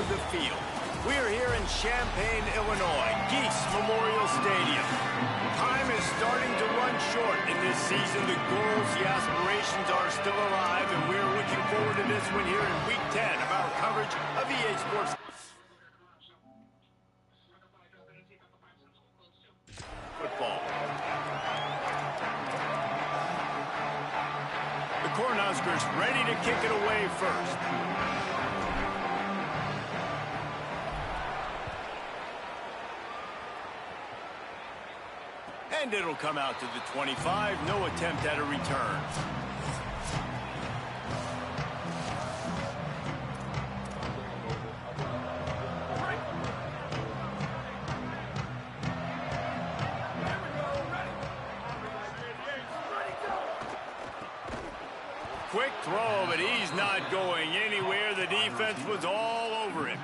of the field. We're here in Champaign, Illinois, Geese Memorial Stadium. Time is starting to run short in this season. The goals, the aspirations are still alive, and we're looking forward to this one here in Week 10 of our coverage of EA Sports. Football. The Cornhuskers ready to kick it away first. And it'll come out to the 25. No attempt at a return. Quick throw, but he's not going anywhere. The defense was all over him.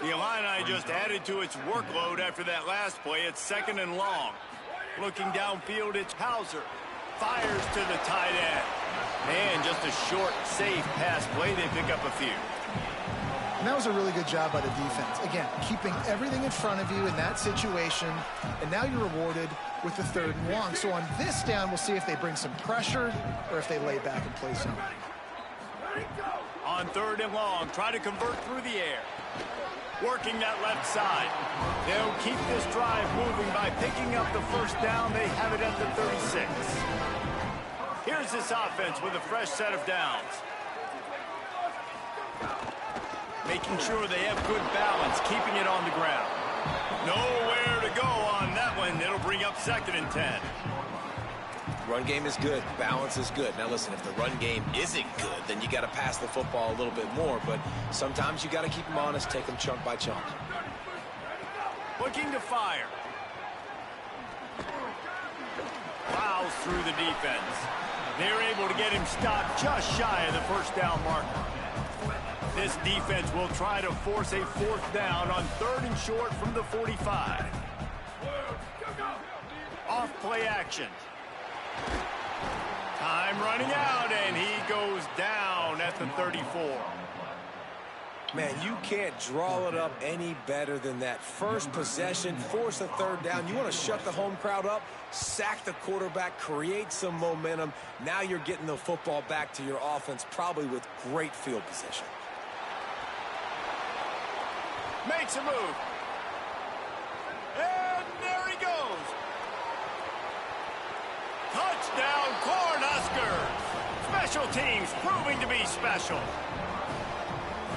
The Illini just added to its workload after that last play. It's 2nd and long. Looking downfield, it's Hauser. Fires to the tight end. And just a short, safe pass play. They pick up a few. And that was a really good job by the defense. Again, keeping everything in front of you in that situation. And now you're rewarded with the 3rd and long. So on this down, we'll see if they bring some pressure or if they lay back and play some. On 3rd and long, try to convert through the air. Working that left side. They'll keep this drive moving by picking up the 1st down. They have it at the 36. Here's this offense with a fresh set of downs. Making sure they have good balance, keeping it on the ground. Nowhere to go on that one. It'll bring up 2nd and 10. Run game is good. Balance is good. Now, listen, if the run game isn't good, then you got to pass the football a little bit more. But sometimes you got to keep them honest, take them chunk by chunk. Looking to fire. Plows through the defense. They're able to get him stopped just shy of the 1st down marker. This defense will try to force a 4th down on 3rd and short from the 45. Off play action. Time running out, and he goes down at the 34. Man, you can't draw it up any better than that. First possession, force a 3rd down. You want to shut the home crowd up, sack the quarterback, create some momentum. Now you're getting the football back to your offense, probably with great field position. Makes a move. And there he goes. Touchdown, Cornhuskers. Special teams proving to be special.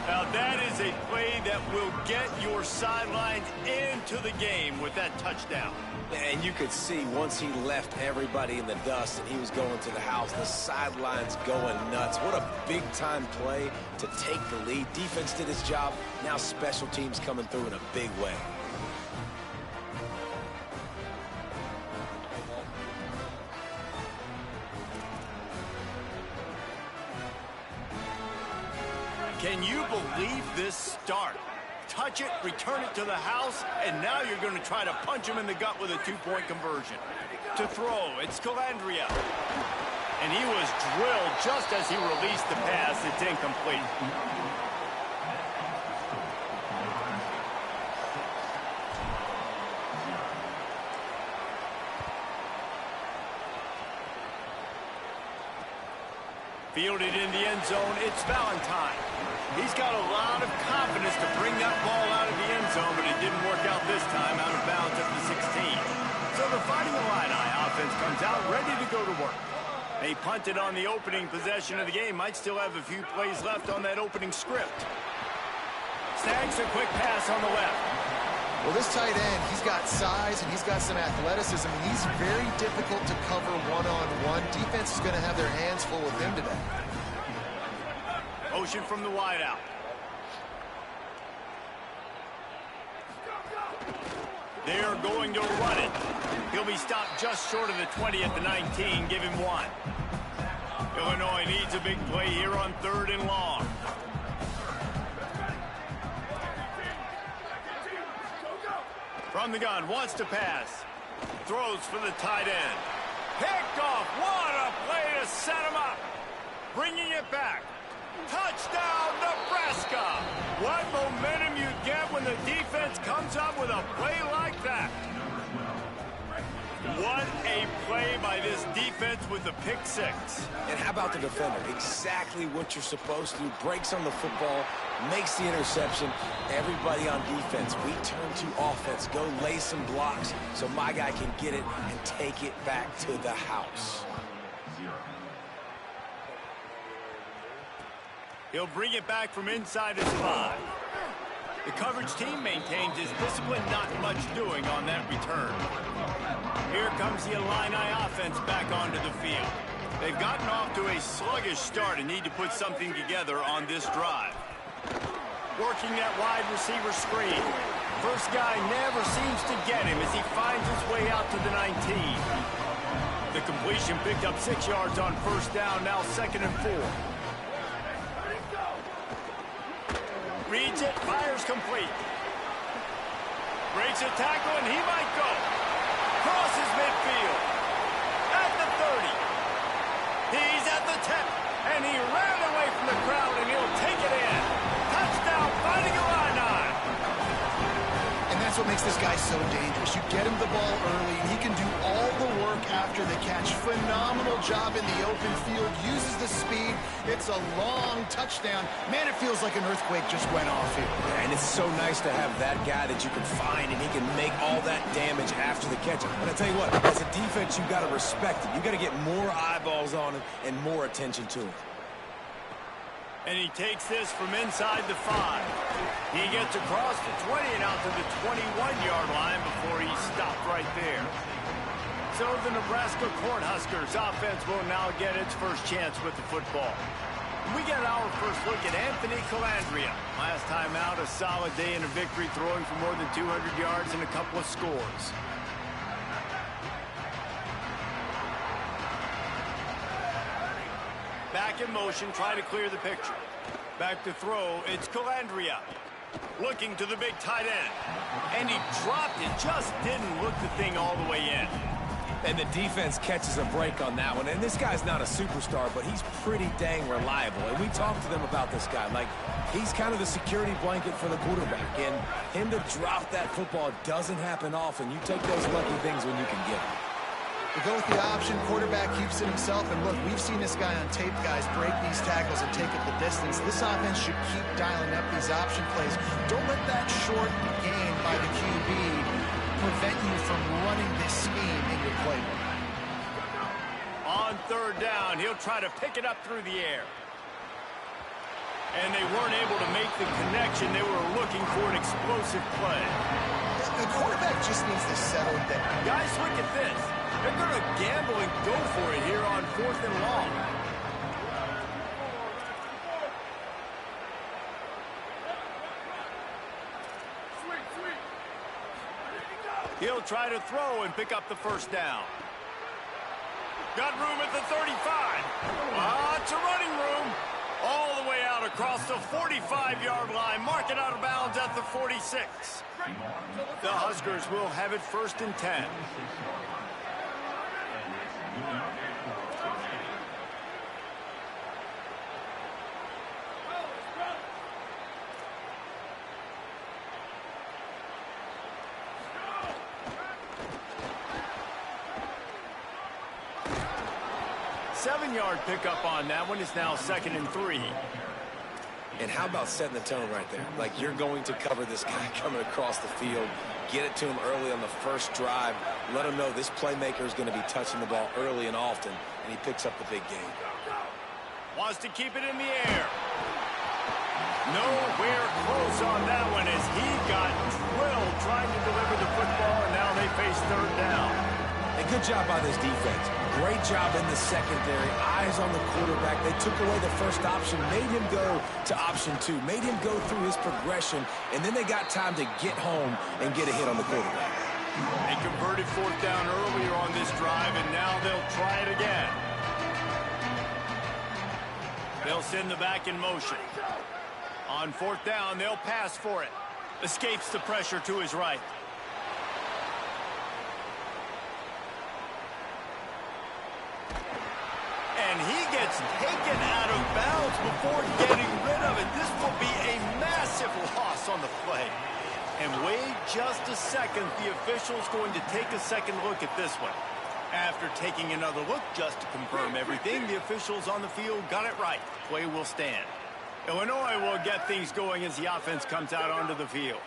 Now that is a play that will get your sidelines into the game with that touchdown. And you could see once he left everybody in the dust and he was going to the house, the sidelines going nuts. What a big-time play to take the lead. Defense did his job. Now special teams coming through in a big way. Can you believe this start? Touch it, return it to the house, and now you're going to try to punch him in the gut with a 2-point conversion. To throw, it's Calandria. And he was drilled just as he released the pass. It's incomplete. Fielded in the end zone, it's Valentine. He's got a lot of confidence to bring that ball out of the end zone, but it didn't work out this time, out of bounds at the 16. So the Fighting Illini offense comes out ready to go to work. They punted on the opening possession of the game. Might still have a few plays left on that opening script. Snags a quick pass on the left. Well, this tight end, he's got size and he's got some athleticism. And he's very difficult to cover one-on-one. Defense is going to have their hands full with him today. Motion from the wideout. They're going to run it. He'll be stopped just short of the 20 at the 19. Give him 1. Illinois needs a big play here on 3rd and long. From the gun, wants to pass. Throws for the tight end. Picked off. What a play to set him up. Bringing it back. Touchdown, Nebraska. What momentum What a play by this defense with the pick six. And how about the defender? Exactly what you're supposed to do. Breaks on the football, makes the interception. Everybody on defense, we turn to offense. Go lay some blocks so my guy can get it and take it back to the house. He'll bring it back from inside his 5. The coverage team maintains his discipline, not much doing on that return. Here comes the Illini offense back onto the field. They've gotten off to a sluggish start and need to put something together on this drive. Working that wide receiver screen. First guy never seems to get him as he finds his way out to the 19. The completion picked up 6 yards on first down, now 2nd and 4. Reads it, fires complete. Breaks a tackle, and he might go. Crosses midfield. At the 30. He's at the 10. And he ran away from the crowd, and he'll take it in. Touchdown, Fighting Illini. And that's what makes this guy so dangerous. You get him the ball early, and he can do all the work after the catch. Phenomenal job in the open field. Uses the speed. It's a long touchdown. Man, it feels like an earthquake just went off here. And it's so nice to have that guy that you can find, and he can make all that damage after the catch. And I tell you what, as a defense, you've got to respect it. You've got to get more eyeballs on him and more attention to him. And he takes this from inside the 5. He gets across the 20 and out to the 21-yard line before he stopped right there. So the Nebraska Cornhuskers offense will now get its first chance with the football. We get our first look at Anthony Calandria. Last time out, a solid day and a victory, throwing for more than 200 yards and a couple of scores. Back in motion, try to clear the picture. Back to throw, it's Calandria. Looking to the big tight end. And he dropped it, just didn't look the thing all the way in. And the defense catches a break on that one. And this guy's not a superstar, but he's pretty dang reliable. And we talked to them about this guy. Like, he's kind of the security blanket for the quarterback. And him to drop that football doesn't happen often. You take those lucky things when you can get them. We go with the option. Quarterback keeps it himself. And look, we've seen this guy on tape, guys, break these tackles and take it the distance. This offense should keep dialing up these option plays. Don't let that short gain by the QB prevent you from running this scheme in your playbook. On 3rd down, he'll try to pick it up through the air. And they weren't able to make the connection. They were looking for an explosive play. The quarterback just needs to settle down. Guys, look at this. They're going to gamble and go for it here on 4th and long. He'll try to throw and pick up the first down. Got room at the 35. Lots of running room. All the way out across the 45-yard line. Mark it out of bounds at the 46. The Huskers will have it 1st and 10. Seven-yard pickup on that one is now 2nd and 3. And how about setting the tone right there? Like, you're going to cover this guy coming across the field, get it to him early on the first drive, let him know this playmaker is going to be touching the ball early and often, and he picks up the big game. Wants to keep it in the air. Nowhere close on that one as he got drilled trying to deliver the football, and now they face 3rd down. A good job by this defense. Great job in the secondary. Eyes on the quarterback. They took away the first option, made him go to option 2, made him go through his progression, and then they got time to get home and get a hit on the quarterback. They converted 4th down earlier on this drive, and now they'll try it again. They'll send the back in motion. On 4th down, they'll pass for it. Escapes the pressure to his right. And he gets taken out of bounds before getting rid of it. This will be a massive loss on the play. And wait just a second. The official's going to take a second look at this one. After taking another look just to confirm everything, the officials on the field got it right. Play will stand. Illinois will get things going as the offense comes out onto the field.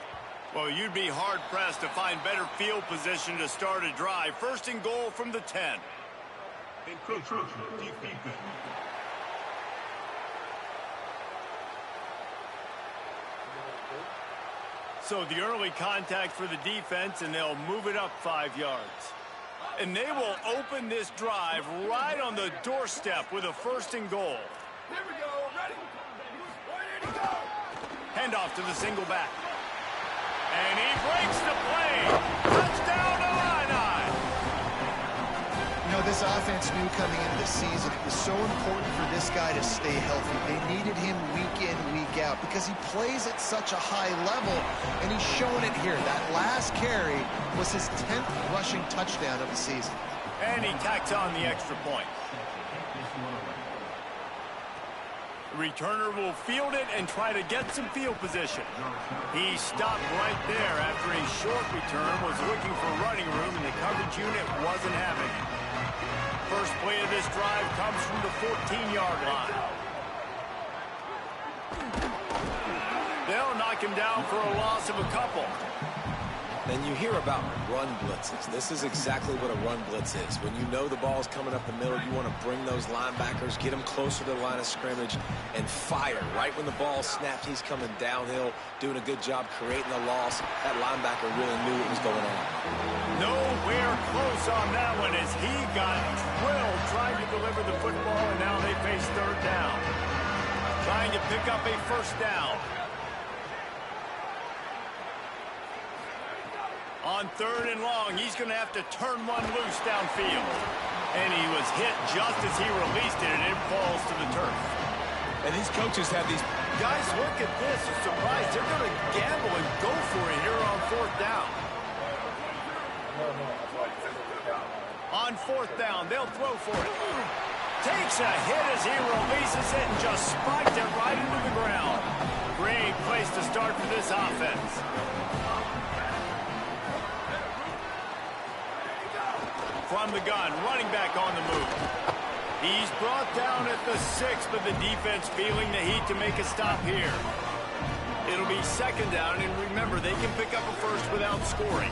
Well, you'd be hard-pressed to find better field position to start a drive. First and goal from the 10. So the early contact for the defense, and they'll move it up 5 yards. And they will open this drive right on the doorstep with a first and goal. Here we go, ready? Handoff to the single back. And he breaks the play. Touchdown Illini. You know, this offense knew coming into the season it was so important for this guy to stay healthy. They needed him week in, week out because he plays at such a high level, and he's showing it here. That last carry was his 10th rushing touchdown of the season. And he tacks on the extra point. The returner will field it and try to get some field position. He stopped right there after a short return, was looking for running room, and the coverage unit wasn't having it. First play of this drive comes from the 14-yard line. They'll knock him down for a loss of a couple. Then you hear about run blitzes. This is exactly what a run blitz is. When you know the ball's coming up the middle, you want to bring those linebackers, get them closer to the line of scrimmage, and fire. Right when the ball snapped, he's coming downhill, doing a good job creating the loss. That linebacker really knew what was going on. Nowhere close on that one as he got drilled trying to deliver the football, and now they face third down. Trying to pick up a first down. On third and long, he's going to have to turn one loose downfield. And he was hit just as he released it, and it falls to the turf. And these coaches have these... Guys, look at this. I'm surprised. They're going to gamble and go for it here on fourth down. On fourth down, they'll throw for it. Takes a hit as he releases it and just spiked it right into the ground. Great place to start for this offense. From the gun, running back on the move. He's brought down at the 6, but the defense feeling the heat to make a stop here. It'll be second down, and remember, they can pick up a first without scoring.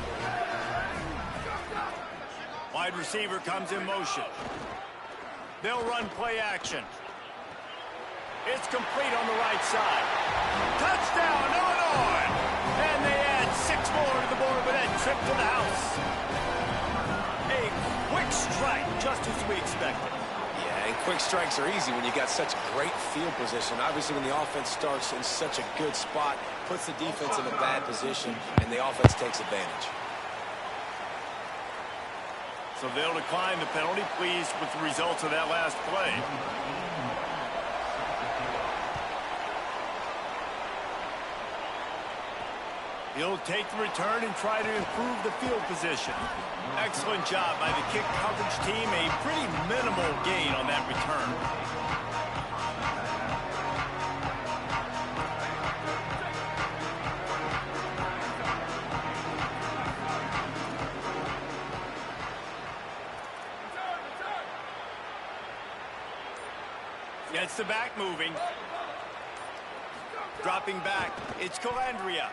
Wide receiver comes in motion. They'll run play action. It's complete on the right side. Touchdown, Illinois! And they add 6 more to the board with that trip to the house. Quick strike, just as we expected. Yeah, and quick strikes are easy when you got such great field position. Obviously, when the offense starts in such a good spot, puts the defense in a bad position, and the offense takes advantage. So they'll decline the penalty, pleased with the results of that last play. He'll take the return and try to improve the field position. Excellent job by the kick coverage team. A pretty minimal gain on that return. Gets the back moving. Dropping back. It's Calandria.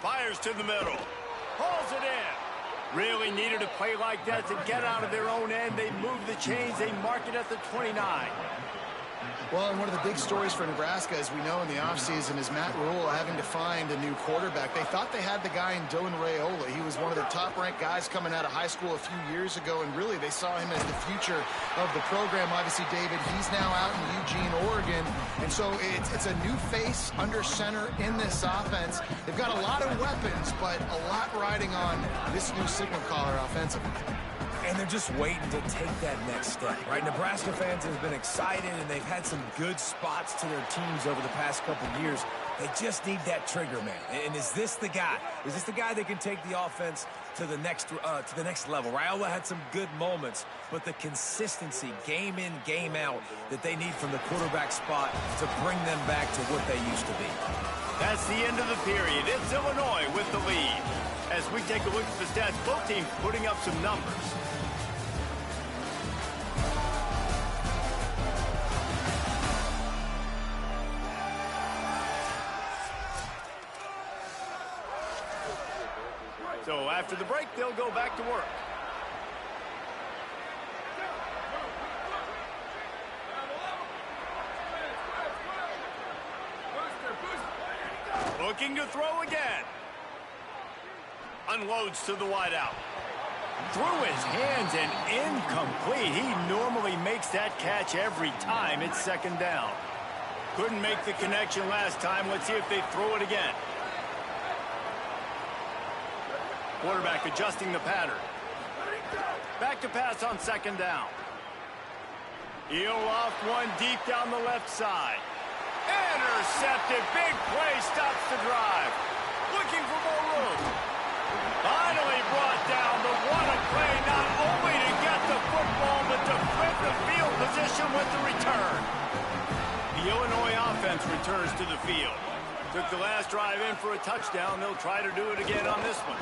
Fires to the middle. Hauls it in. Really needed a play like that to get out of their own end. They move the chains. They mark it at the 29. Well, and one of the big stories for Nebraska, as we know in the offseason, is Matt Rhule having to find a new quarterback. They thought they had the guy in Dylan Raiola. He was one of the top-ranked guys coming out of high school a few years ago, and really they saw him as the future of the program. Obviously, David, he's now out in Eugene, Oregon, and so it's a new face under center in this offense. They've got a lot of weapons, but a lot riding on this new signal caller offensively. And they're just waiting to take that next step, right? Nebraska fans have been excited, and they've had some good spots to their teams over the past couple of years. They just need that trigger man. And is this the guy? Is this the guy that can take the offense to the next level? Raiola had some good moments, but the consistency, game in, game out, that they need from the quarterback spot to bring them back to what they used to be. That's the end of the period. It's Illinois with the lead. As we take a look at the stats, both teams putting up some numbers. So after the break, they'll go back to work. Looking to throw again. Unloads to the wideout. Through his hands and incomplete. He normally makes that catch every time. It's second down. Couldn't make the connection last time. Let's see if they throw it again. Quarterback adjusting the pattern. Back to pass on second down. He'll loft one deep down the left side. Intercepted. Big play stops the drive. Looking for more room. Finally brought down, but what a play, not only to get the football, but to flip the field position with the return. The Illinois offense returns to the field. Took the last drive in for a touchdown. They'll try to do it again on this one.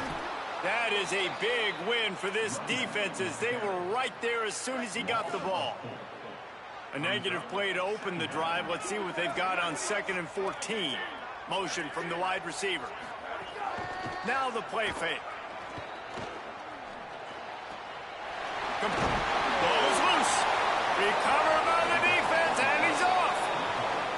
That is a big win for this defense as they were right there as soon as he got the ball. A negative play to open the drive. Let's see what they've got on 2nd and 14. Motion from the wide receiver. Now the play fake. Ball is loose. Recovered by the defense, and he's off.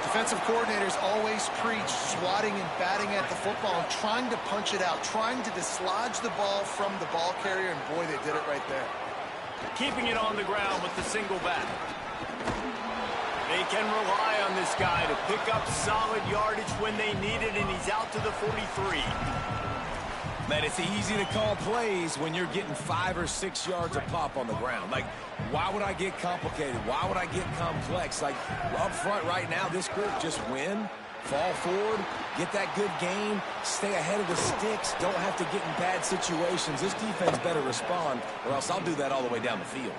Defensive coordinators always preach swatting and batting at the football and trying to punch it out, trying to dislodge the ball from the ball carrier, and boy, they did it right there. Keeping it on the ground with the single back. They can rely on this guy to pick up solid yardage when they need it, and he's out to the 43. Man, it's easy to call plays when you're getting 5 or 6 yards a pop on the ground. Like, why would I get complicated? Why would I get complex? Like, up front right now, this group just win, fall forward, get that good gain, stay ahead of the sticks, don't have to get in bad situations. This defense better respond, or else I'll do that all the way down the field.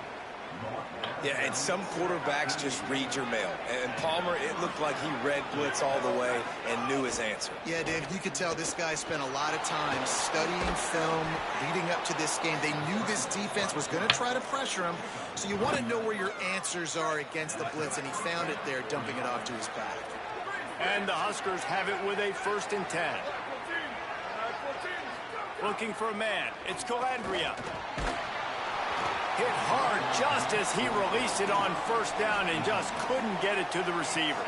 Yeah, and some quarterbacks just read your mail. And Palmer, it looked like he read blitz all the way and knew his answer. Yeah, David, you could tell this guy spent a lot of time studying film leading up to this game. They knew this defense was going to try to pressure him, so you want to know where your answers are against the blitz, and he found it there, dumping it off to his back. And the Huskers have it with a 1st and 10. Looking for a man. It's Calandria. Hit hard just as he released it on 1st down and just couldn't get it to the receiver.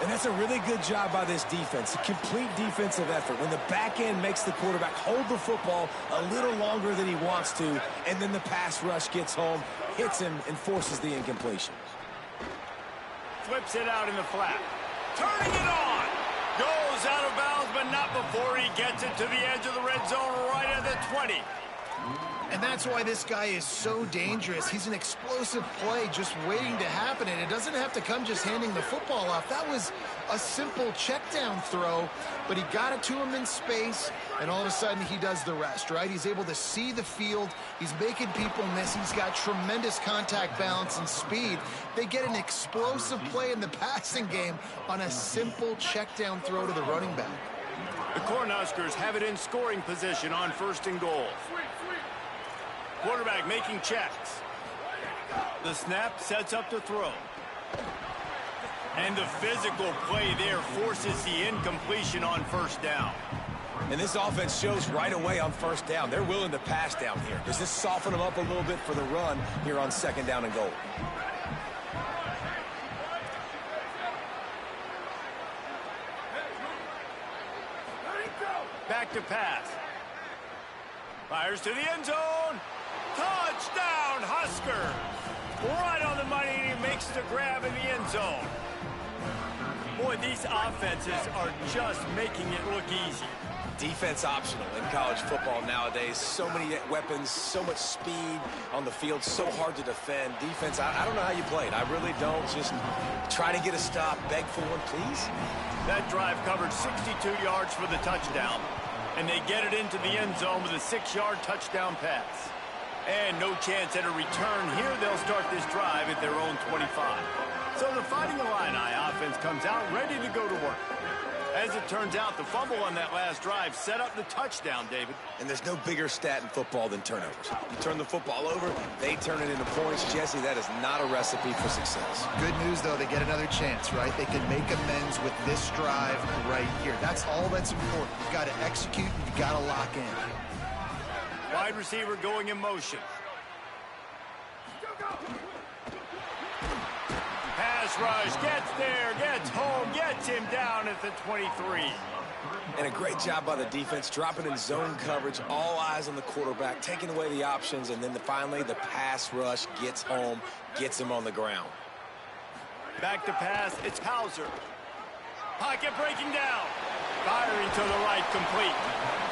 And that's a really good job by this defense. A complete defensive effort. When the back end makes the quarterback hold the football a little longer than he wants to, and then the pass rush gets home, hits him, and forces the incompletion. Flips it out in the flat. Turning it on. Goes out of bounds, but not before he gets it to the edge of the red zone right at the 20. And that's why this guy is so dangerous. He's an explosive play just waiting to happen, and it doesn't have to come just handing the football off. That was a simple check down throw, but he got it to him in space, and all of a sudden he does the rest, right? He's able to see the field. He's making people miss. He's got tremendous contact balance and speed. They get an explosive play in the passing game on a simple check down throw to the running back. The Cornhuskers have it in scoring position on 1st and goal. Quarterback making checks. The snap sets up to throw. And the physical play there forces the incompletion on 1st down. And this offense shows right away on 1st down. They're willing to pass down here. Does this soften them up a little bit for the run here on 2nd down and goal? Back to pass. Fires to the end zone. Touchdown, Husker! Right on the money, and he makes the grab in the end zone. Boy, these offenses are just making it look easy. Defense optional in college football nowadays. So many weapons, so much speed on the field, so hard to defend. Defense, I don't know how you play it. I really don't. Just try to get a stop, beg for one, please. That drive covered 62 yards for the touchdown, and they get it into the end zone with a 6-yard touchdown pass. And no chance at a return here. They'll start this drive at their own 25. So the Fighting Illini offense comes out ready to go to work. As it turns out, the fumble on that last drive set up the touchdown, David. And there's no bigger stat in football than turnovers. You turn the football over, they turn it into points. Jesse, that is not a recipe for success. Good news, though, they get another chance, right? They can make amends with this drive right here. That's all that's important. You've got to execute and you've got to lock in. Wide receiver going in motion. Pass rush, gets there, gets home, gets him down at the 23. And a great job by the defense, dropping in zone coverage, all eyes on the quarterback, taking away the options, and then finally the pass rush gets home, gets him on the ground. Back to pass, it's Hauser. Pocket breaking down. Firing to the right, complete.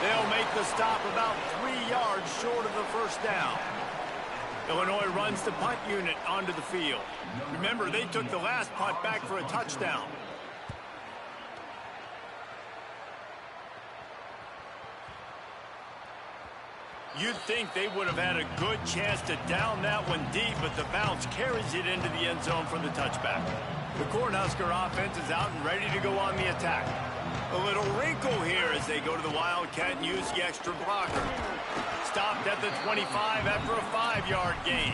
They'll make the stop about 3 yards short of the first down. Illinois runs the punt unit onto the field. Remember, they took the last punt back for a touchdown. You'd think they would have had a good chance to down that one deep, but the bounce carries it into the end zone for the touchback. The Cornhusker offense is out and ready to go on the attack. A little wrinkle here as they go to the Wildcat and use the extra blocker. Stopped at the 25 after a 5-yard gain.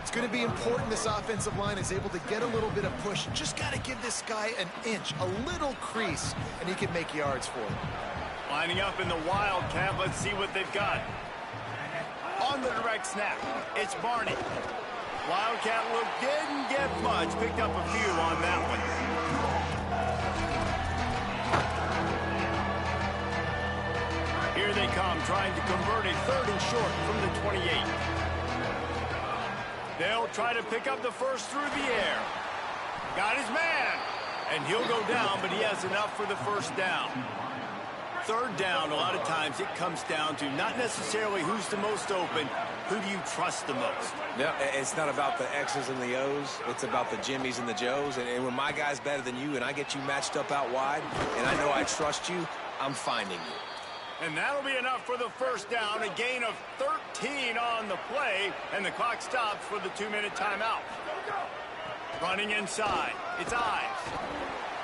It's going to be important this offensive line is able to get a little bit of push. Just got to give this guy an inch, a little crease, and he can make yards for it. Lining up in the Wildcat, let's see what they've got. On the direct snap, it's Barney. Wildcat look didn't get much, picked up a few on that one. Here they come, trying to convert a 3rd and short from the 28. They'll try to pick up the first through the air. Got his man, and he'll go down, but he has enough for the first down. 3rd down, a lot of times it comes down to not necessarily who's the most open, who do you trust the most? Yeah, it's not about the X's and the O's. It's about the Jimmies and the Joes. And when my guy's better than you and I get you matched up out wide, and I know I trust you, I'm finding you. And that'll be enough for the first down, a gain of 13 on the play, and the clock stops for the 2-minute timeout. Running inside, it's Ives.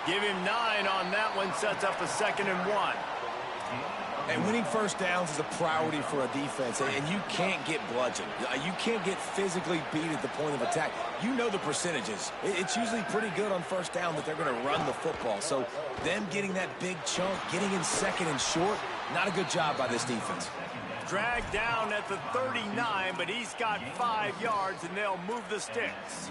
Give him 9 on that one, sets up a 2nd and 1. And winning first downs is a priority for a defense, and you can't get bludgeoned. You can't get physically beat at the point of attack. You know the percentages. It's usually pretty good on first down that they're going to run the football. So them getting that big chunk, getting in 2nd and short, not a good job by this defense. Dragged down at the 39, but he's got 5 yards, and they'll move the sticks.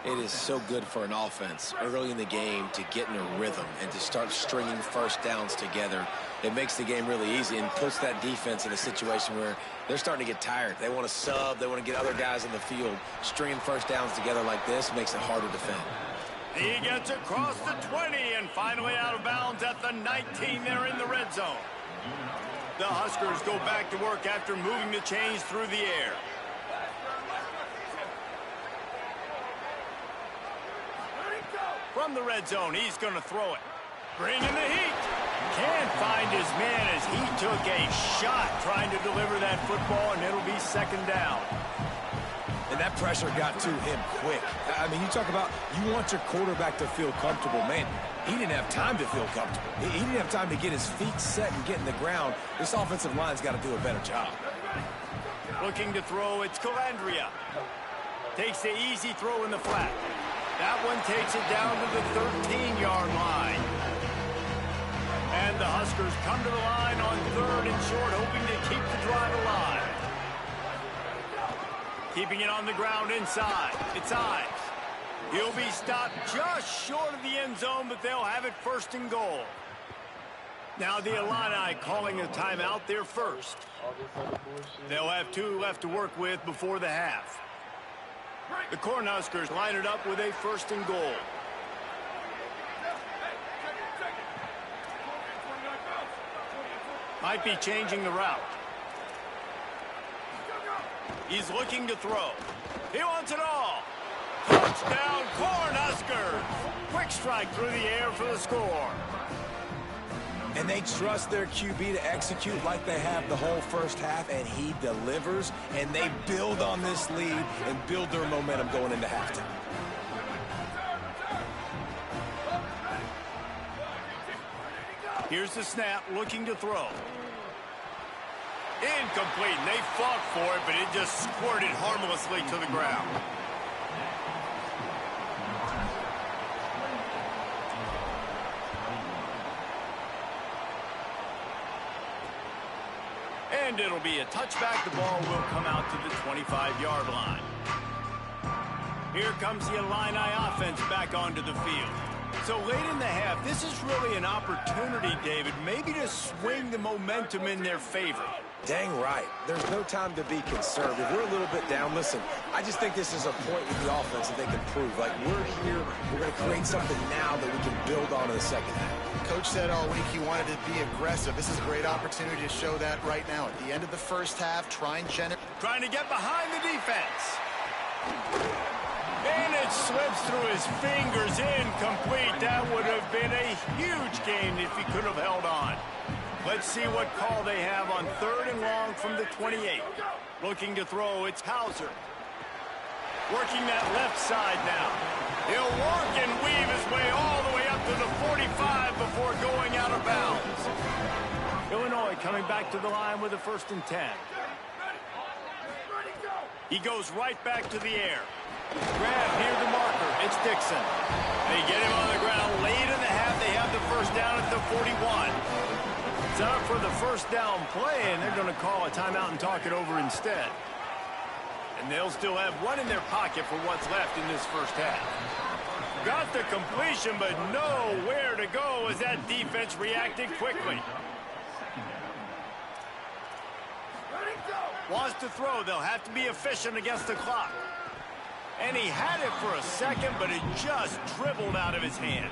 It is so good for an offense early in the game to get in a rhythm and to start stringing first downs together. It makes the game really easy and puts that defense in a situation where they're starting to get tired. They want to sub. They want to get other guys in the field. Stringing first downs together like this makes it hard to defend. He gets across the 20 and finally out of bounds at the 19. They're in the red zone. The Huskers go back to work after moving the chains through the air. From the red zone, he's going to throw it. Bringing the heat. Can't find his man as he took a shot trying to deliver that football, and it'll be 2nd down. And that pressure got to him quick. I mean, you talk about you want your quarterback to feel comfortable. Man, he didn't have time to feel comfortable. He didn't have time to get his feet set and get in the ground. This offensive line's got to do a better job. Looking to throw, it's Calandria. Takes the easy throw in the flat. That one takes it down to the 13-yard line. And the Huskers come to the line on 3rd and short, hoping to keep the drive alive. Keeping it on the ground inside. It's Ives. He'll be stopped just short of the end zone, but they'll have it 1st and goal. Now the Illini calling a timeout there first. They'll have 2 left to work with before the half. The Cornhuskers line it up with a 1st and goal. Might be changing the route. He's looking to throw. He wants it all. Touchdown, Cornhuskers. Quick strike through the air for the score. And they trust their QB to execute like they have the whole first half, and he delivers, and they build on this lead and build their momentum going into halftime. Here's the snap, looking to throw. Incomplete, and they fought for it, but it just squirted harmlessly to the ground. And it'll be a touchback. The ball will come out to the 25-yard line. Here comes the Illini offense back onto the field. So late in the half, this is really an opportunity, David, maybe to swing the momentum in their favor. Dang right. There's no time to be conservative. We're a little bit down. Listen, I just think this is a point with the offense that they can prove. Like, we're here, we're going to create something now that we can build on in the second half. Coach said all week he wanted to be aggressive. This is a great opportunity to show that right now. At the end of the first half, trying to get behind the defense. And it slips through his fingers, incomplete. That would have been a huge gain if he could have held on. Let's see what call they have on 3rd and long from the 28. Looking to throw, it's Hauser. Working that left side now. He'll work and weave his way all the way up to the 45 before going out of bounds. Illinois coming back to the line with a 1st and 10. He goes right back to the air. Grab near the marker. It's Dixon. They get him on the ground late in the half. They have the 1st down at the 41. It's up for the 1st down play, and they're going to call a timeout and talk it over instead. And they'll still have one in their pocket for what's left in this 1st half. Got the completion, but nowhere to go as that defense reacted quickly. Wants to throw. They'll have to be efficient against the clock. And he had it for a second, but it just dribbled out of his hands.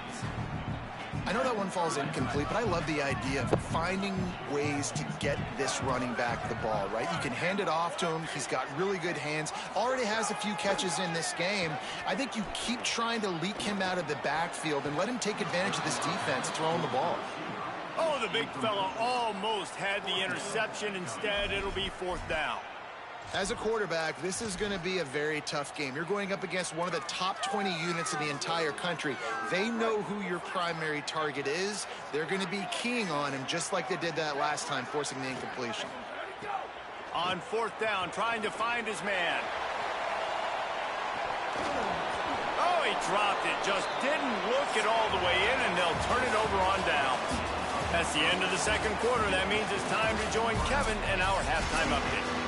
I know that one falls incomplete, but I love the idea of finding ways to get this running back the ball, right? You can hand it off to him. He's got really good hands. Already has a few catches in this game. I think you keep trying to leak him out of the backfield and let him take advantage of this defense throwing the ball. Oh, the big fella almost had the interception. Instead, it'll be 4th down. As a quarterback, this is going to be a very tough game. You're going up against one of the top 20 units in the entire country. They know who your primary target is. They're going to be keying on him just like they did that last time, forcing the incompletion. On 4th down, trying to find his man. Oh, he dropped it. Just didn't look it all the way in, and they'll turn it over on downs. That's the end of the 2nd quarter. That means it's time to join Kevin and our halftime update.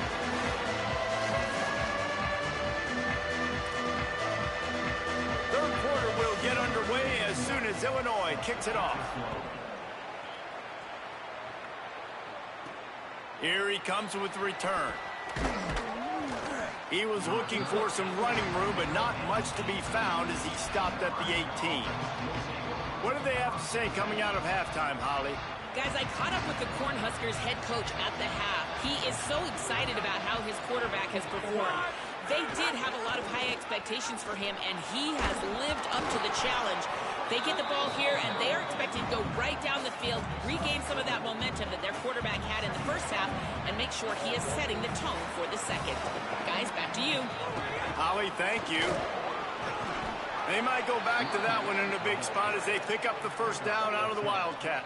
Get underway as soon as Illinois kicks it off. Here he comes with the return. He was looking for some running room, but not much to be found as he stopped at the 18. What do they have to say coming out of halftime, Holly? Guys, I caught up with the Cornhuskers head coach at the half. He is so excited about how his quarterback has performed. They did have a lot of high expectations for him, and he has lived up to the challenge. They get the ball here, and they are expected to go right down the field, regain some of that momentum that their quarterback had in the 1st half, and make sure he is setting the tone for the 2nd. Guys, back to you. Holly, thank you. They might go back to that one in a big spot as they pick up the 1st down out of the Wildcat.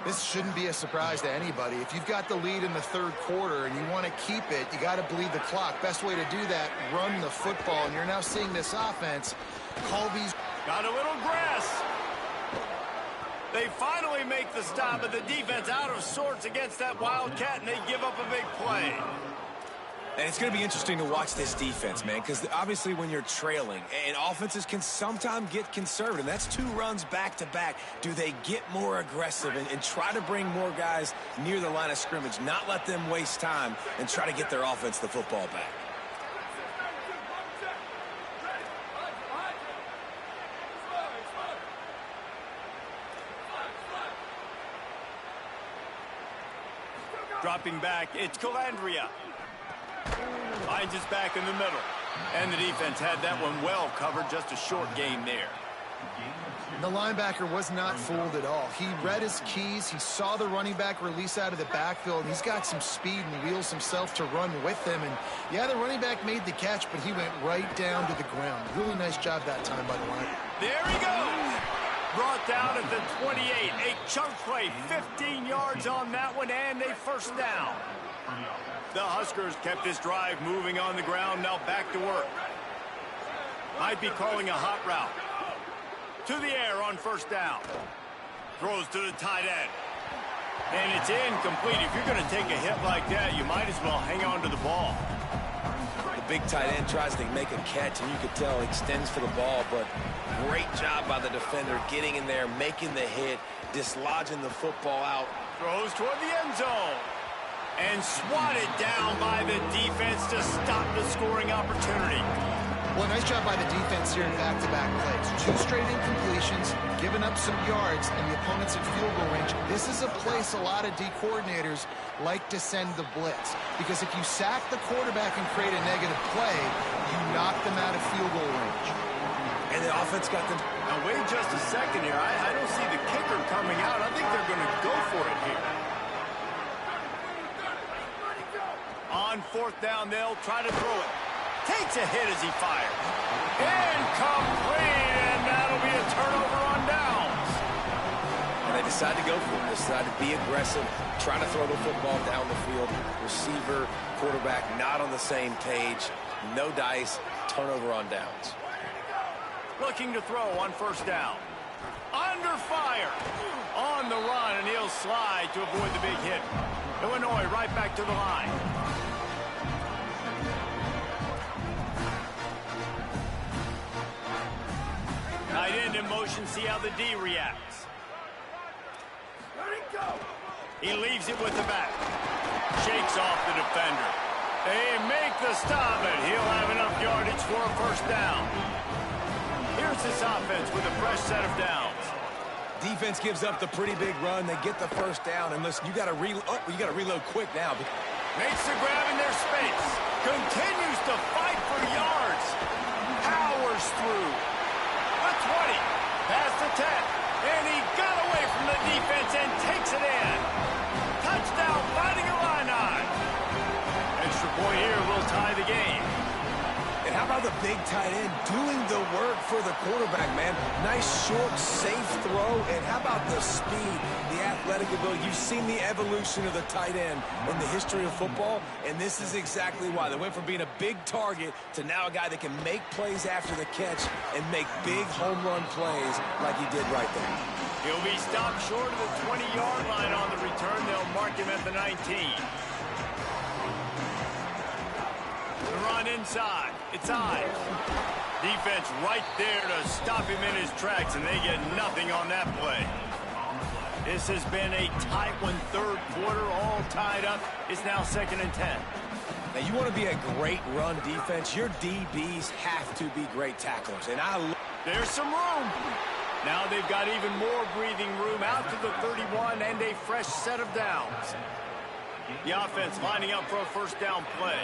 This shouldn't be a surprise to anybody. If you've got the lead in the 3rd quarter and you want to keep it, you got to bleed the clock. Best way to do that, run the football. And you're now seeing this offense. Colby's got a little grass. They finally make the stop, but the defense out of sorts against that Wildcat, and they give up a big play. And it's going to be interesting to watch this defense, man, because obviously when you're trailing, and offenses can sometimes get conservative, and that's 2 runs back-to-back. Do they get more aggressive and try to bring more guys near the line of scrimmage, not let them waste time, and try to get their offense the football back? Dropping back, it's Calandria. Finds his back in the middle. And the defense had that one well covered. Just a short gain there. The linebacker was not fooled at all. He read his keys. He saw the running back release out of the backfield. And he's got some speed and wheels himself to run with him. And, yeah, the running back made the catch, but he went right down to the ground. Really nice job that time by the line. There he goes. Brought down at the 28. A chunk play. 15 yards on that one and a 1st down. The Huskers kept this drive moving on the ground. Now back to work. Might be calling a hot route. To the air on 1st down. Throws to the tight end. And it's incomplete. If you're going to take a hit like that, you might as well hang on to the ball. The big tight end tries to make a catch, and you could tell he extends for the ball, but great job by the defender getting in there, making the hit, dislodging the football out. Throws toward the end zone. And swatted down by the defense to stop the scoring opportunity. Well, nice job by the defense here in back-to-back plays. 2 straight incompletions, giving up some yards, and the opponent's in field goal range. This is a place a lot of D coordinators like to send the blitz, because if you sack the quarterback and create a negative play, you knock them out of field goal range. And the offense got them. Now, wait just a second here. I don't see the kicker coming out. I think they're going to go for it here. On 4th down, they'll try to throw it. Takes a hit as he fires. Incomplete, and that'll be a turnover on downs. And they decide to go for it. They decide to be aggressive, try to throw the football down the field. Receiver, quarterback not on the same page. No dice, turnover on downs. Looking to throw on 1st down. Under fire. On the run, and he'll slide to avoid the big hit. Illinois right back to the line. Tight end in motion, see how the D reacts. He leaves it with the back. Shakes off the defender. They make the stop, and he'll have enough yardage for a 1st down. Here's this offense with a fresh set of downs. Defense gives up the pretty big run. They get the 1st down, and listen, you got to reload quick now. Makes the grab in their space. Continues to fight for yards. Powers through. The 20. Past the 10. And he got away from the defense and takes it in. Touchdown, Fighting Illini. Extra point here will tie the game. And how about the big tight end doing the work for the quarterback, man? Nice, short, safe throw. And how about the speed, the athletic ability? You've seen the evolution of the tight end in the history of football, and this is exactly why. They went from being a big target to now a guy that can make plays after the catch and make big home run plays like he did right there. He'll be stopped short of the 20-yard line on the return. They'll mark him at the 19. The run inside. It's Ives. Defense right there to stop him in his tracks, and they get nothing on that play. This has been a tight one, 3rd quarter, all tied up. It's now 2nd and 10. Now, you want to be a great run defense, your DBs have to be great tacklers. And there's some room. Now they've got even more breathing room out to the 31 and a fresh set of downs. The offense lining up for a 1st down play.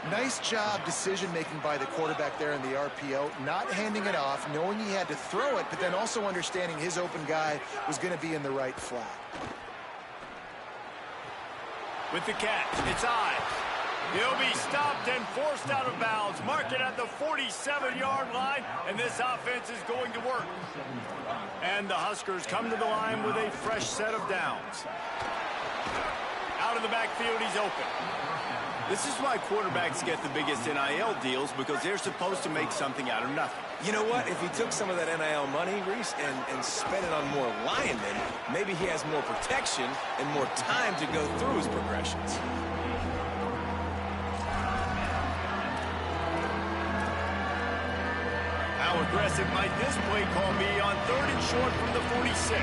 Nice job decision-making by the quarterback there in the RPO, not handing it off, knowing he had to throw it, but then also understanding his open guy was going to be in the right flat. With the catch, it's Ives. He'll be stopped and forced out of bounds. Mark it at the 47-yard line, and this offense is going to work. And the Huskers come to the line with a fresh set of downs. Out of the backfield, he's open. This is why quarterbacks get the biggest NIL deals, because they're supposed to make something out of nothing. You know what? If he took some of that NIL money, Reese, and spent it on more linemen, maybe he has more protection and more time to go through his progressions. How aggressive might this play call be on 3rd and short from the 46?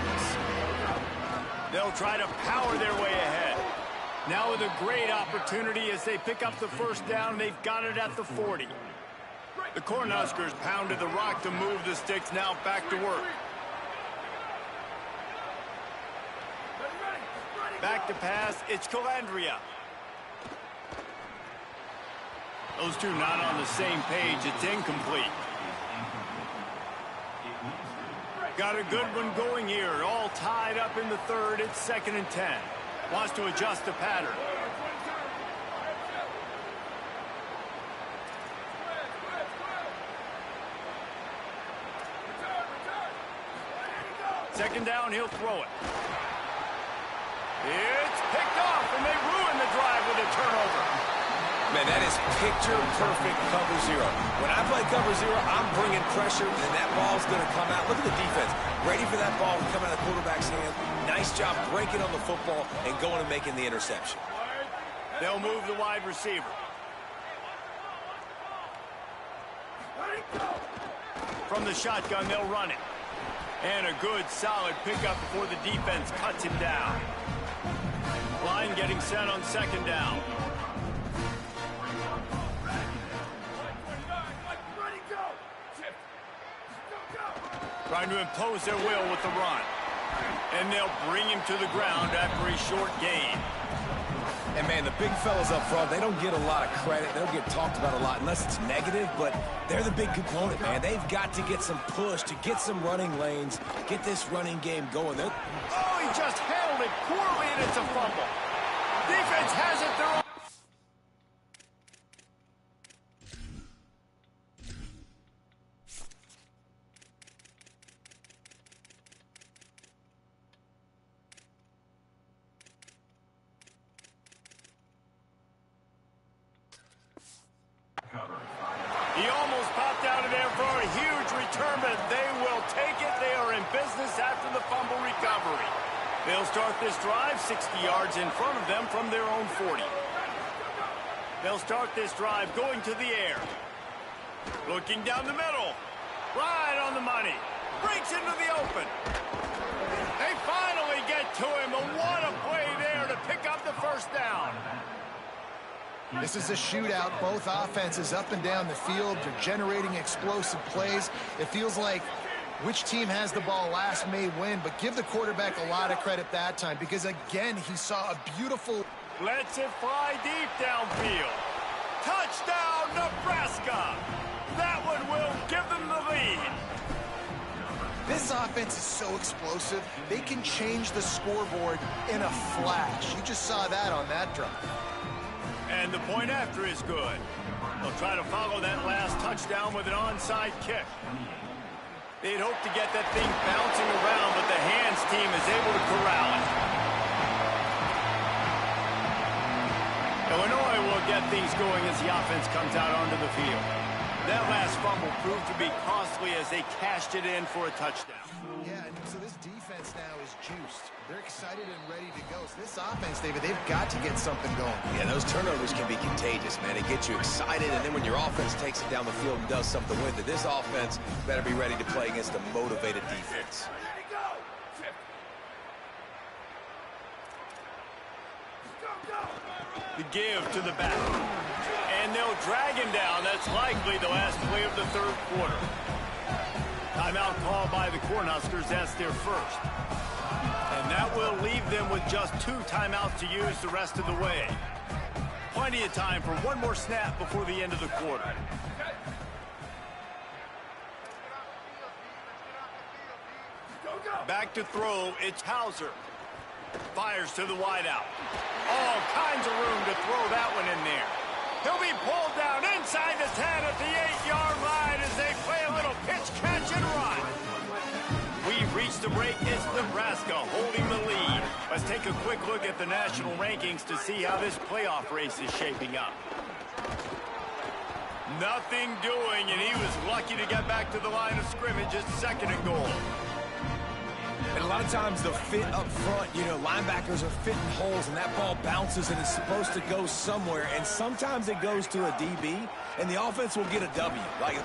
They'll try to power their way ahead. Now with a great opportunity as they pick up the 1st down. They've got it at the 40. The Cornhuskers pounded the rock to move the sticks. Now back to work. Back to pass. It's Calandria. Those two not on the same page. It's incomplete. Got a good one going here. All tied up in the 3rd. It's 2nd and 10. Wants to adjust the pattern. Second down, he'll throw it. It's picked off, and they ruin the drive with a turnover. Man, that is picture-perfect cover zero. When I play cover zero, I'm bringing pressure, and that ball's going to come out. Look at the defense. Ready for that ball to come out of the quarterback's hand. Nice job breaking on the football and going and making the interception. They'll move the wide receiver. From the shotgun, they'll run it. And a good, solid pickup before the defense cuts him down. Line getting set on second down. Trying to impose their will with the run. And they'll bring him to the ground after a short gain. And, man, the big fellas up front, they don't get a lot of credit. They don't get talked about a lot unless it's negative, but they're the big component, man. They've got to get some push, to get some running lanes, get this running game going. Oh, he just handled it poorly, and it's a fumble. Defense has it their own. He almost popped out of there for a huge return, but they will take it. They are in business after the fumble recovery. They'll start this drive 60 yards in front of them from their own 40. They'll start this drive going to the air. Looking down the middle. Right on the money. Breaks into the open. They finally get to him. And what a play there to pick up the first down. This is a shootout. Both offenses up and down the field. They're generating explosive plays. It feels like which team has the ball last may win, but give the quarterback a lot of credit that time because, again, he saw a beautiful... Lets it fly deep downfield. Touchdown, Nebraska. That one will give them the lead. This offense is so explosive, they can change the scoreboard in a flash. You just saw that on that drive. And the point after is good. They'll try to follow that last touchdown with an onside kick. They'd hope to get that thing bouncing around, but the hands team is able to corral it. Illinois will get things going as the offense comes out onto the field. That last fumble proved to be costly as they cashed it in for a touchdown. Yeah, and so this defense now is juiced. They're excited and ready to go. So this offense, David, they've got to get something going. Yeah, those turnovers can be contagious, man. It gets you excited, and then when your offense takes it down the field and does something with it, this offense better be ready to play against a motivated defense. The give to the back. And they'll drag him down. That's likely the last play of the third quarter. Timeout called by the Cornhuskers. That's their first. And that will leave them with just 2 timeouts to use the rest of the way. Plenty of time for one more snap before the end of the quarter. Back to throw, it's Hauser. Fires to the wideout. All kinds of room to throw that one in there. He'll be pulled down inside the 10 at the 8-yard line as they play a little pitch, catch, and run. We've reached the break. It's Nebraska holding the lead. Let's take a quick look at the national rankings to see how this playoff race is shaping up. Nothing doing, and he was lucky to get back to the line of scrimmage at 2nd and goal. And a lot of times the fit up front, you know, linebackers are fitting holes and that ball bounces and it's supposed to go somewhere. And sometimes it goes to a DB and the offense will get a W. Got it.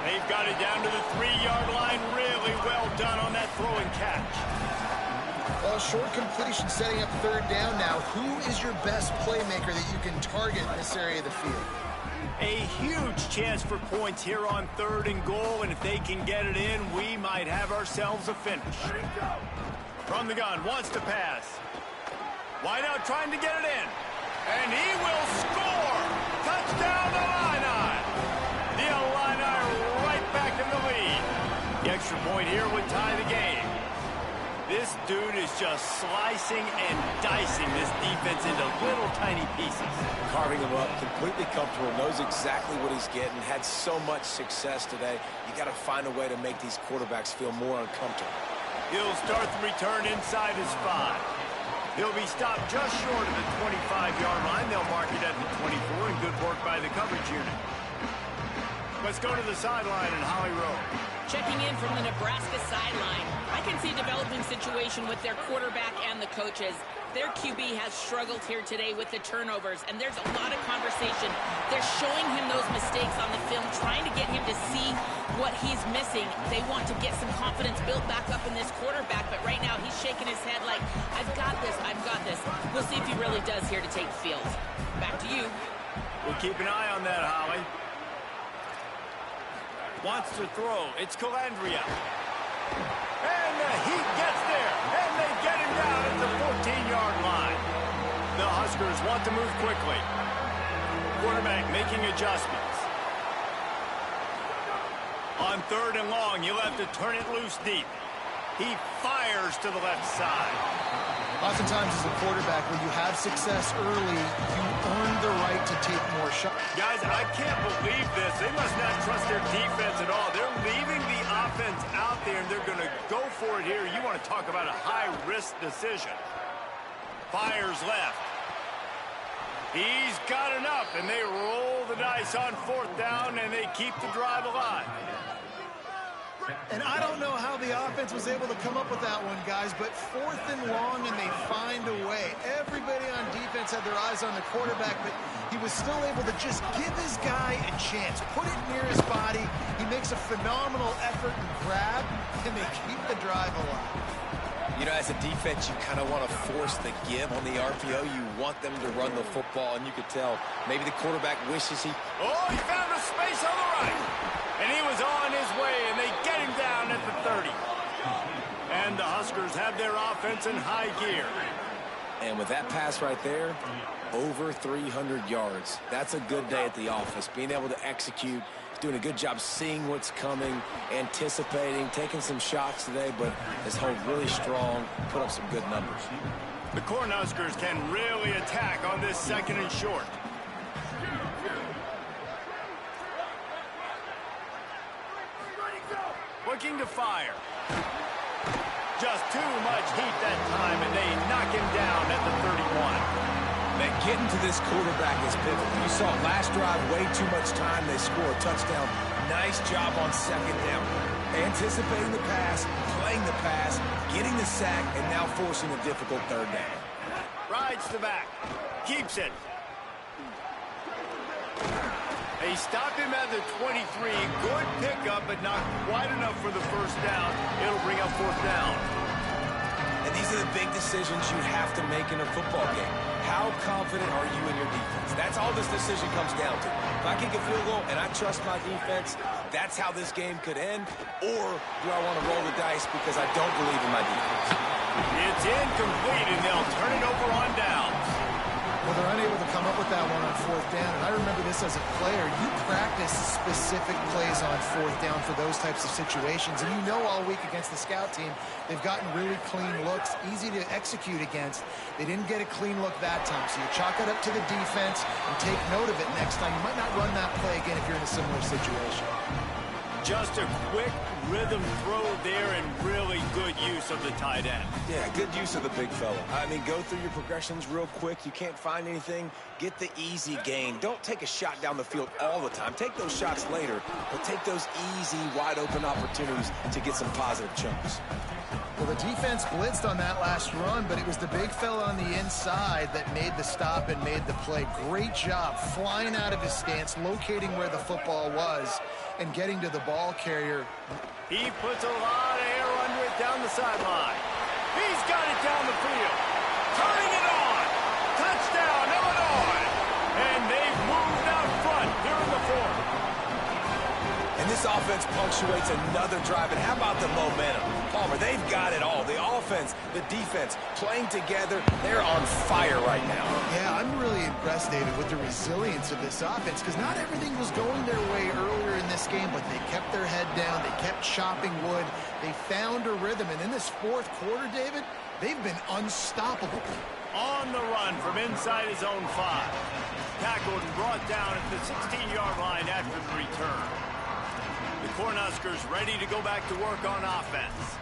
They've got it down to the 3-yard line. Really well done on that throw and catch. Well, short completion setting up 3rd down now. Who is your best playmaker that you can target in this area of the field? A huge chance for points here on 3rd and goal, and if they can get it in, we might have ourselves a finish. From the gun, wants to pass. Wideout trying to get it in, and he will score! Touchdown, Illini! The Illini right back in the lead. The extra point here would tie the game. This dude is just slicing and dicing this defense into little tiny pieces. Carving him up, completely comfortable, knows exactly what he's getting, had so much success today. You got to find a way to make these quarterbacks feel more uncomfortable. He'll start the return inside his 5. He'll be stopped just short of the 25-yard line. They'll mark it at the 24, and good work by the coverage unit. Let's go to the sideline in Holly Rowe. Checking in from the Nebraska sideline. I can see a developing situation with their quarterback and the coaches. Their QB has struggled here today with the turnovers, and there's a lot of conversation. They're showing him those mistakes on the film, trying to get him to see what he's missing. They want to get some confidence built back up in this quarterback, but right now he's shaking his head like, I've got this, I've got this. We'll see if he really does here to take the field. Back to you. We'll keep an eye on that, Holly. Wants to throw. It's Calandria. And the Heat gets there. And they get him down at the 14-yard line. The Huskers want to move quickly. Quarterback making adjustments. On 3rd and long, you'll have to turn it loose deep. He fires to the left side. Oftentimes as a quarterback, when you have success early, you earn the right to take more shots. Guys, I can't believe this. They must not trust their defense at all. They're leaving the offense out there, and they're going to go for it here. You want to talk about a high-risk decision. Fires left. He's got enough, and they roll the dice on 4th down, and they keep the drive alive. And I don't know how the offense was able to come up with that one, guys, but 4th and long, and they find a way. Everybody on defense had their eyes on the quarterback, but he was still able to just give his guy a chance, put it near his body. He makes a phenomenal effort and grab, and they keep the drive alive. You know, as a defense, you kind of want to force the give on the RPO. You want them to run the football, and you could tell maybe the quarterback wishes he... Oh, he found a space on the right. And he was on his way, and they get him down at the 30. And the Huskers have their offense in high gear. And with that pass right there, over 300 yards. That's a good day at the office. Being able to execute, doing a good job seeing what's coming, anticipating, taking some shots today, but has held really strong, put up some good numbers. The Cornhuskers can really attack on this 2nd and short. Looking to fire. Just too much heat that time, and they knock him down at the 31. Man, getting to this quarterback is pivotal. You saw last drive, way too much time. They score a touchdown. Nice job on 2nd down. Anticipating the pass, playing the pass, getting the sack, and now forcing a difficult 3rd down. Rides the back. Keeps it. They stopped him at the 23. Good pickup, but not quite enough for the 1st down. It'll bring up 4th down. And these are the big decisions you have to make in a football game. How confident are you in your defense? That's all this decision comes down to. If I kick a field goal and I trust my defense, that's how this game could end. Or do I want to roll the dice because I don't believe in my defense? It's incomplete, and they'll turn it over on downs. Well, they're unable to come up with that one on 4th down. And I remember this as a player. You practice specific plays on 4th down for those types of situations. And you know all week against the scout team, they've gotten really clean looks, easy to execute against. They didn't get a clean look that time. So you chalk it up to the defense and take note of it next time. You might not run that play again if you're in a similar situation. Just a quick rhythm throw there and really good use of the tight end. Yeah, good use of the big fella. I mean, go through your progressions real quick. You can't find anything. Get the easy gain. Don't take a shot down the field all the time. Take those shots later, but take those easy, wide-open opportunities to get some positive chunks. Well, the defense blitzed on that last run, but it was the big fella on the inside that made the stop and made the play. Great job flying out of his stance, locating where the football was, and getting to the ball carrier. He puts a lot of air under it down the sideline. He's got it down the field. Turning it on. Touchdown, Illinois. And they've moved out front here in the 4th. And this offense punctuates another drive. And how about the momentum? Palmer, they've got it all. The offense, the defense, playing together. They're on fire right now. Yeah, I'm really impressed, David, with the resilience of this offense, because not everything was going their way earlier in this game, but they kept their head down. They kept chopping wood. They found a rhythm. And in this 4th quarter, David, they've been unstoppable. On the run from inside his own 5. Tackled and brought down at the 16-yard line after the return. The Cornhuskers ready to go back to work on offense.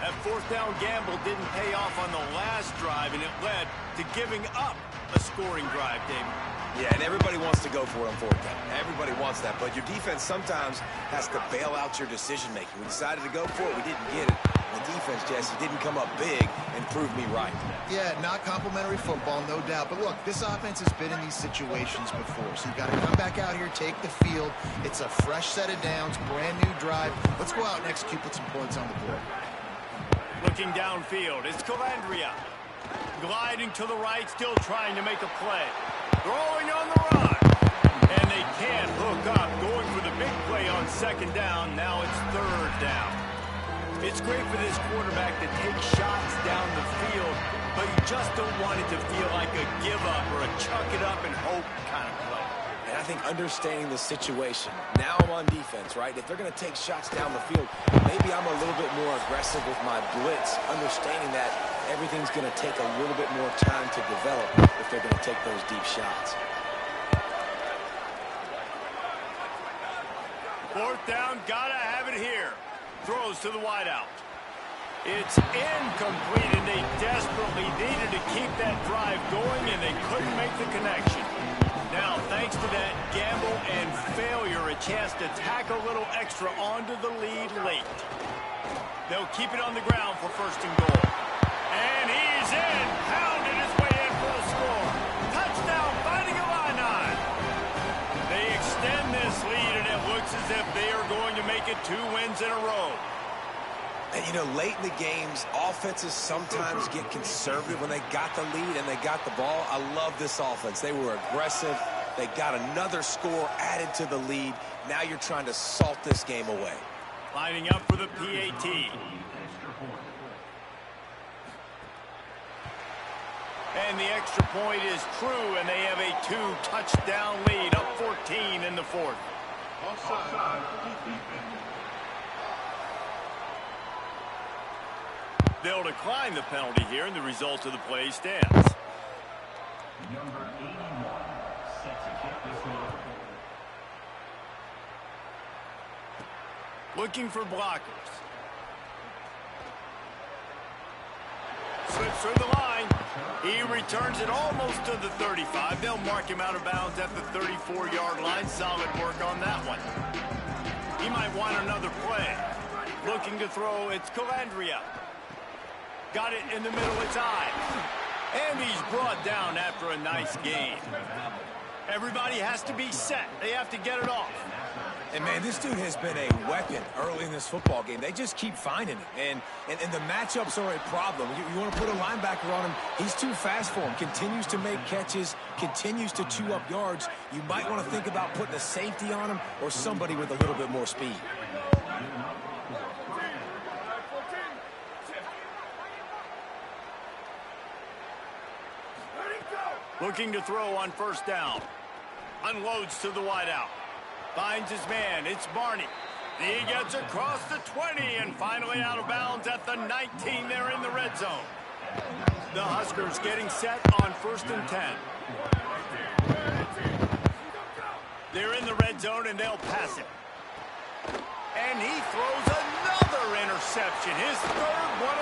That fourth down gamble didn't pay off on the last drive, and it led to giving up a scoring drive, David. Yeah, and everybody wants to go for it on fourth down. Everybody wants that, but your defense sometimes has to bail out your decision-making. We decided to go for it. We didn't get it. The defense, Jesse, didn't come up big and prove me right. Yeah, not complimentary football, no doubt. But look, this offense has been in these situations before, so you've got to come back out here, take the field. It's a fresh set of downs, brand new drive. Let's go out and execute, put some points on the board. Looking downfield, it's Calandria. Gliding to the right, still trying to make a play. Throwing on the run. And they can't hook up, going for the big play on second down. Now it's third down. It's great for this quarterback to take shots down the field, but you just don't want it to feel like a give up or a chuck it up and hope kind of play. And I think understanding the situation, now I'm on defense, right? If they're going to take shots down the field, maybe I'm a little bit more aggressive with my blitz, understanding that everything's going to take a little bit more time to develop if they're going to take those deep shots. Fourth down, gotta have it here. Throws to the wideout. It's incomplete, and they desperately needed to keep that drive going, and they couldn't make the connection. Now, thanks to that gamble and failure, a chance to tack a little extra onto the lead late. They'll keep it on the ground for first and goal. And he's in, pounded his way in for the score. Touchdown, Fighting Illini. They extend this lead, and it looks as if they are going to make it 2 wins in a row. And, you know, late in the games, offenses sometimes get conservative when they got the lead and they got the ball. I love this offense. They were aggressive. They got another score added to the lead. Now you're trying to salt this game away. Lining up for the PAT. And the extra point is true, and they have a 2-touchdown lead, up 14 in the fourth. They'll decline the penalty here, and the result of the play stands. Number 81 set to kick this one. Looking for blockers. Slips through the line. He returns it almost to the 35. They'll mark him out of bounds at the 34-yard line. Solid work on that one. He might want another play. Looking to throw, it's Calandria. Got it in the middle, it's Ives. And he's brought down after a nice gain. Everybody has to be set. They have to get it off. And, man, this dude has been a weapon early in this football game. They just keep finding it. And the matchups are a problem. You want to put a linebacker on him, he's too fast for him. Continues to make catches, continues to chew up yards. You might want to think about putting a safety on him or somebody with a little bit more speed. Looking to throw on first down. Unloads to the wideout. Finds his man. It's Barney. He gets across the 20 and finally out of bounds at the 19. They're in the red zone. The Huskers getting set on first and 10. They're in the red zone and they'll pass it. And he throws another interception. His third one